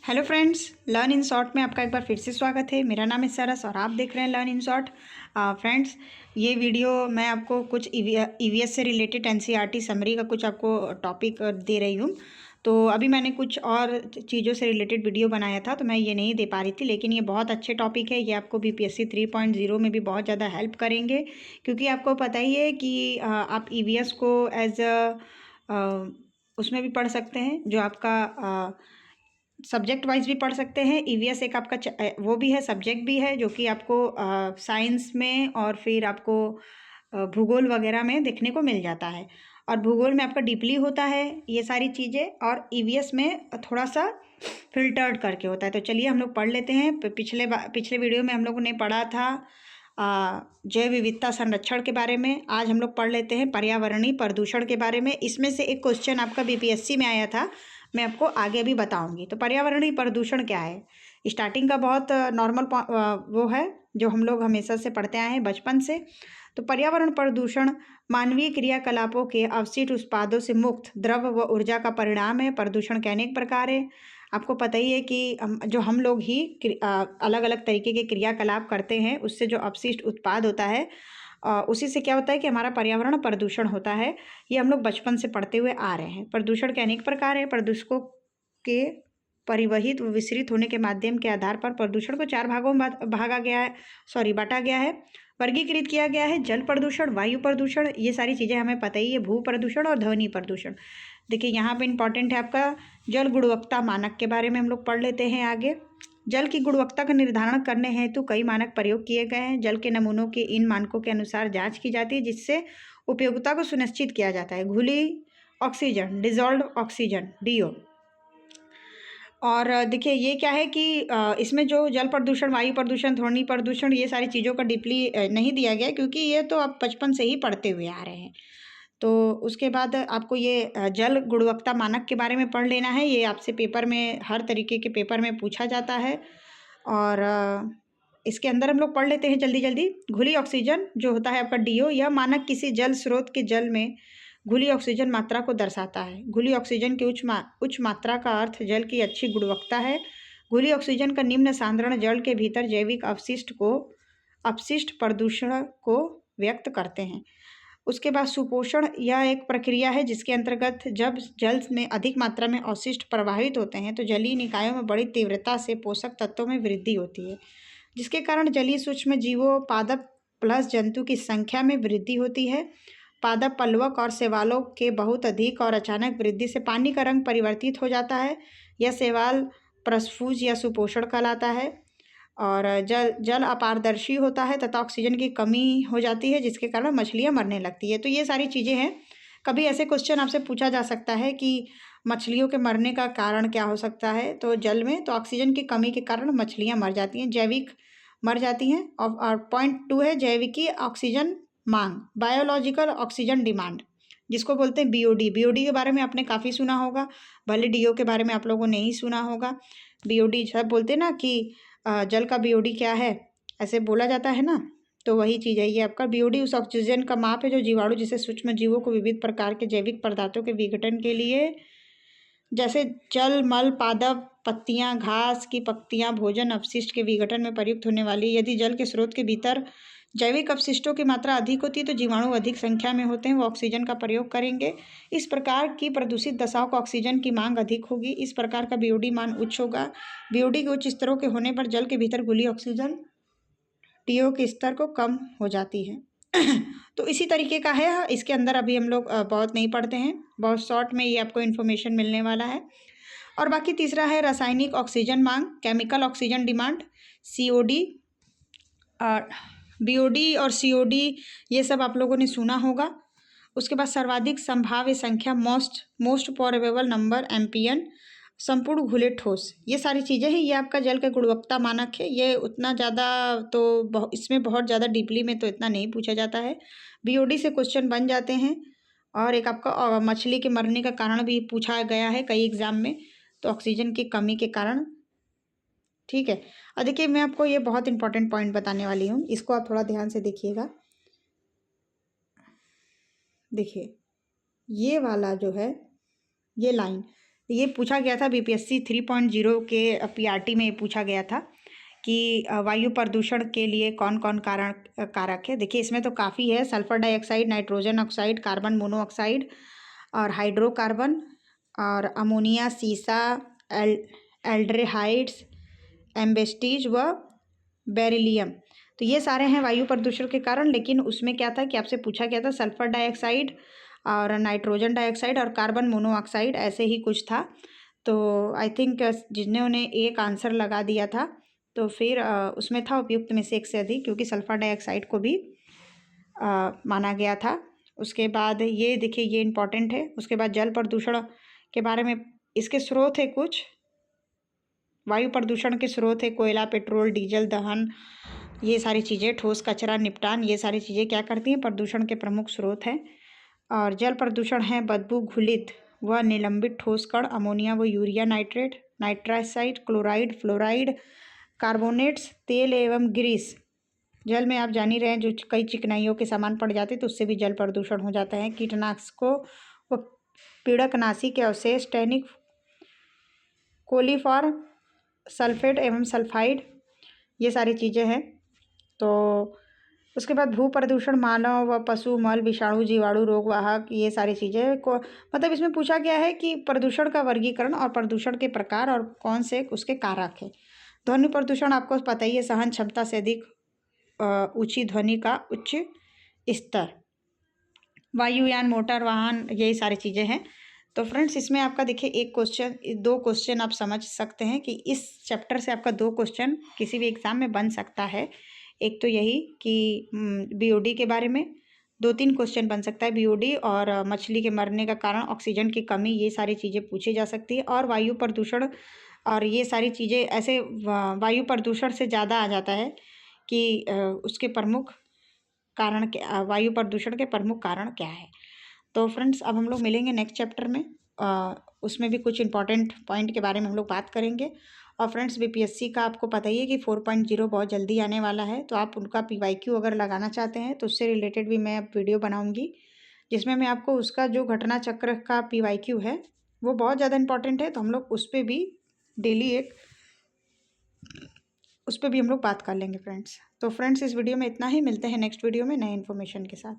Hello friends, learn in short में आपका एक बार फिर से स्वागत है। मेरा नाम है सरस और आप देख रहे हैं लर्न इन शॉर्ट। फ्रेंड्स, ये वीडियो मैं आपको कुछ ईवीएस से रिलेटेड एनसीईआरटी समरी का कुछ आपको टॉपिक दे रही हूँ। तो अभी मैंने कुछ और चीज़ों से रिलेटेड वीडियो बनाया था तो मैं ये नहीं दे पा रही थी, लेकिन ये बहुत अच्छे टॉपिक है। ये आपको बीपीएससी 3.0 में भी बहुत ज़्यादा हेल्प करेंगे, क्योंकि आपको पता ही है कि आप ईवीएस को एज उसमें भी पढ़ सकते हैं, जो आपका सब्जेक्ट वाइज भी पढ़ सकते हैं। ईवीएस एक आपका वो भी है, सब्जेक्ट भी है, जो कि आपको साइंस में और फिर आपको भूगोल वगैरह में देखने को मिल जाता है। और भूगोल में आपका डीपली होता है ये सारी चीज़ें, और ईवीएस में थोड़ा सा फिल्टर्ड करके होता है। तो चलिए हम लोग पढ़ लेते हैं। पिछले वीडियो में हम लोगों ने पढ़ा था जैव विविधता संरक्षण के बारे में। आज हम लोग पढ़ लेते हैं पर्यावरणीय प्रदूषण के बारे में। इसमें से एक क्वेश्चन आपका बीपीएससी में आया था, मैं आपको आगे भी बताऊंगी। तो पर्यावरणीय प्रदूषण क्या है? स्टार्टिंग का बहुत नॉर्मल वो है, जो हम लोग हमेशा से पढ़ते आए हैं बचपन से। तो पर्यावरण प्रदूषण मानवीय क्रियाकलापों के अवशिष्ट उत्पादों से मुक्त द्रव व ऊर्जा का परिणाम है। प्रदूषण के अनेक प्रकार है। आपको पता ही है कि हम लोग ही अलग अलग तरीके के क्रियाकलाप करते हैं, उससे जो अपशिष्ट उत्पाद होता है उसी से क्या होता है कि हमारा पर्यावरण प्रदूषण होता है। ये हम लोग बचपन से पढ़ते हुए आ रहे हैं। प्रदूषण के अनेक प्रकार हैं। प्रदूषकों के परिवहित व विसरित होने के माध्यम के आधार पर प्रदूषण को 4 भागों में बांटा गया है, वर्गीकृत किया गया है। जल प्रदूषण, वायु प्रदूषण, ये सारी चीज़ें हमें पता ही है। भू प्रदूषण और ध्वनि प्रदूषण। देखिए यहाँ पे इंपॉर्टेंट है आपका जल गुणवत्ता मानक के बारे में हम लोग पढ़ लेते हैं आगे। जल की गुणवत्ता का निर्धारण करने हेतु कई मानक प्रयोग किए गए हैं। जल के नमूनों की इन मानकों के अनुसार जांच की जाती है, जिससे उपयोगिता को सुनिश्चित किया जाता है। घुली ऑक्सीजन, डिजॉल्व ऑक्सीजन, डीओ। और देखिए ये क्या है कि इसमें जो जल प्रदूषण, वायु प्रदूषण, ध्वनि प्रदूषण, ये सारी चीज़ों का डीपली नहीं दिया गया, क्योंकि ये तो आप बचपन से ही पढ़ते हुए आ रहे हैं। तो उसके बाद आपको ये जल गुणवत्ता मानक के बारे में पढ़ लेना है। ये आपसे पेपर में, हर तरीके के पेपर में पूछा जाता है। और इसके अंदर हम लोग पढ़ लेते हैं जल्दी जल्दी। घुली ऑक्सीजन जो होता है आपका डीओ, यह मानक किसी जल स्रोत के जल में घुली ऑक्सीजन मात्रा को दर्शाता है। घुली ऑक्सीजन की उच्च मात्रा का अर्थ जल की अच्छी गुणवत्ता है। घुली ऑक्सीजन का निम्न सांद्रण जल के भीतर जैविक अपशिष्ट प्रदूषण को व्यक्त करते हैं। उसके बाद सुपोषण, यह एक प्रक्रिया है जिसके अंतर्गत जब जल में अधिक मात्रा में अवशिष्ट प्रवाहित होते हैं तो जलीय निकायों में बड़ी तीव्रता से पोषक तत्वों में वृद्धि होती है, जिसके कारण जलीय सूक्ष्म जीवों, पादप प्लस जंतु की संख्या में वृद्धि होती है। पादप, पलवक और शैवालों के बहुत अधिक और अचानक वृद्धि से पानी का रंग परिवर्तित हो जाता है। यह शैवाल प्रस्फुज या सुपोषण कहलाता है। और जल अपारदर्शी होता है तथा ऑक्सीजन की कमी हो जाती है, जिसके कारण मछलियाँ मरने लगती है। तो ये सारी चीज़ें हैं। कभी ऐसे क्वेश्चन आपसे पूछा जा सकता है कि मछलियों के मरने का कारण क्या हो सकता है? तो जल में तो ऑक्सीजन की कमी के कारण मछलियाँ मर जाती हैं, जैविक मर जाती हैं। और पॉइंट 2 है जैविकी ऑक्सीजन मांग, बायोलॉजिकल ऑक्सीजन डिमांड, जिसको बोलते हैं बीओडी। बीओडी के बारे में आपने काफ़ी सुना होगा, भले डीओ के बारे में आप लोगों ने नहीं सुना होगा। बीओडी जब बोलते हैं ना कि जल का बीओडी क्या है, ऐसे बोला जाता है ना, तो वही चीज़ है ये आपका बीओडी। उस ऑक्सीजन का माप है जो जीवाणु जैसे सूक्ष्म जीवों को विविध प्रकार के जैविक पदार्थों के विघटन के लिए, जैसे जल, मल, पादप, पत्तियां, घास की पत्तियां, भोजन अपशिष्ट के विघटन में प्रयुक्त होने वाली। यदि जल के स्रोत के भीतर जैविक अपशिष्टों की मात्रा अधिक होती है तो जीवाणु अधिक संख्या में होते हैं, वो ऑक्सीजन का प्रयोग करेंगे। इस प्रकार की प्रदूषित दशाओं को ऑक्सीजन की मांग अधिक होगी। इस प्रकार का बीओडी मान उच्च होगा। बीओडी के उच्च स्तरों के होने पर जल के भीतर घुली ऑक्सीजन टीओ के स्तर को कम हो जाती है। तो इसी तरीके का है। इसके अंदर अभी हम लोग बहुत नहीं पढ़ते हैं, बहुत शॉर्ट में ये आपको इन्फॉर्मेशन मिलने वाला है। और बाकी तीसरा है रासायनिक ऑक्सीजन मांग, केमिकल ऑक्सीजन डिमांड, सीओडी। और बीओडी और सीओडी ये सब आप लोगों ने सुना होगा। उसके बाद सर्वाधिक संभाव्य संख्या, मोस्ट प्रोबेबल नंबर, एमपीएन, संपूर्ण घुले ठोस, ये सारी चीज़ें हैं। ये आपका जल का गुणवत्ता मानक है। ये उतना ज़्यादा तो इसमें बहुत ज़्यादा डीपली में तो इतना नहीं पूछा जाता है। बीओडी से क्वेश्चन बन जाते हैं। और एक आपका मछली के मरने का कारण भी पूछा गया है कई एग्जाम में, तो ऑक्सीजन की कमी के कारण। ठीक है। और देखिए मैं आपको ये बहुत इंपॉर्टेंट पॉइंट बताने वाली हूँ, इसको आप थोड़ा ध्यान से देखिएगा। देखिए ये वाला जो है, ये लाइन, ये पूछा गया था बीपीएससी 3.0 के पीआरटी में, ये पूछा गया था कि वायु प्रदूषण के लिए कौन कौन कारक है। देखिए इसमें तो काफ़ी है, sulphur dioxide, nitrogen oxide, carbon monoxide और हाइड्रोकार्बन और अमोनिया, सीसा, एल्ड्रेहाइड्स, एम्बेस्टीज व बेरिलियम। तो ये सारे हैं वायु प्रदूषण के कारण। लेकिन उसमें क्या था कि आपसे पूछा गया था सल्फर डाइऑक्साइड और नाइट्रोजन डाइऑक्साइड और कार्बन मोनोऑक्साइड, ऐसे ही कुछ था। तो आई थिंक जिन्होंने एक आंसर लगा दिया था, तो फिर उसमें था उपयुक्त में से एक से अधिक, क्योंकि सल्फर डाइऑक्साइड को भी माना गया था। उसके बाद ये देखिए, ये इम्पॉर्टेंट है। उसके बाद जल प्रदूषण के बारे में, इसके स्रोत है कुछ वायु प्रदूषण के स्रोत है कोयला, पेट्रोल, डीजल दहन, ये सारी चीज़ें, ठोस कचरा निपटान, ये सारी चीज़ें क्या करती हैं, प्रदूषण के प्रमुख स्रोत हैं। और जल प्रदूषण है बदबू, घुलित व निलंबित ठोस कण, अमोनिया व यूरिया नाइट्रेट, नाइट्रासाइड, क्लोराइड, फ्लोराइड, कार्बोनेट्स, तेल एवं ग्रीस। जल में आप जान ही रहे हैं, जो कई चिकनाइयों के सामान पड़ जाते हैं तो उससे भी जल प्रदूषण हो जाता है। कीटनाशकों व पीड़कनाशी के अवशेष, टैनिक, कोलीफॉर, सल्फेट एवं सल्फाइड, ये सारी चीज़ें हैं। तो उसके बाद भू प्रदूषण, मानव व पशु मल, विषाणु, जीवाणु, रोगवाहक, ये सारी चीज़ें को मतलब इसमें पूछा गया है कि प्रदूषण का वर्गीकरण और प्रदूषण के प्रकार और कौन से उसके कारक है। ध्वनि प्रदूषण आपको पता ही है, सहन क्षमता से अधिक ऊंची ध्वनि का उच्च स्तर, वायुयान, मोटर वाहन, यही सारी चीज़ें हैं। तो फ्रेंड्स इसमें आपका देखिए एक क्वेश्चन, दो क्वेश्चन आप समझ सकते हैं कि इस चैप्टर से आपका दो क्वेश्चन किसी भी एग्ज़ाम में बन सकता है। एक तो यही कि बीओडी के बारे में 2-3 क्वेश्चन बन सकता है, बीओडी और मछली के मरने का कारण ऑक्सीजन की कमी, ये सारी चीज़ें पूछी जा सकती है। और वायु प्रदूषण और ये सारी चीज़ें ऐसे वायु प्रदूषण से ज़्यादा आ जाता है कि उसके प्रमुख कारण क्या, वायु प्रदूषण के प्रमुख कारण क्या है। तो फ्रेंड्स अब हम लोग मिलेंगे नेक्स्ट चैप्टर में, उसमें भी कुछ इंपॉर्टेंट पॉइंट के बारे में हम लोग बात करेंगे। और फ्रेंड्स बीपीएससी का आपको पता ही है कि 4.0 बहुत जल्दी आने वाला है, तो आप उनका पीवाईक्यू अगर लगाना चाहते हैं तो उससे रिलेटेड भी मैं अब वीडियो बनाऊंगी, जिसमें मैं आपको उसका जो घटना चक्र का पीवाईक्यू है वो बहुत ज़्यादा इंपॉर्टेंट है, तो हम लोग उस पर भी डेली उस पर भी हम लोग बात कर लेंगे फ्रेंड्स। तो फ्रेंड्स इस वीडियो में इतना ही, मिलते हैं नेक्स्ट वीडियो में नए इन्फॉर्मेशन के साथ।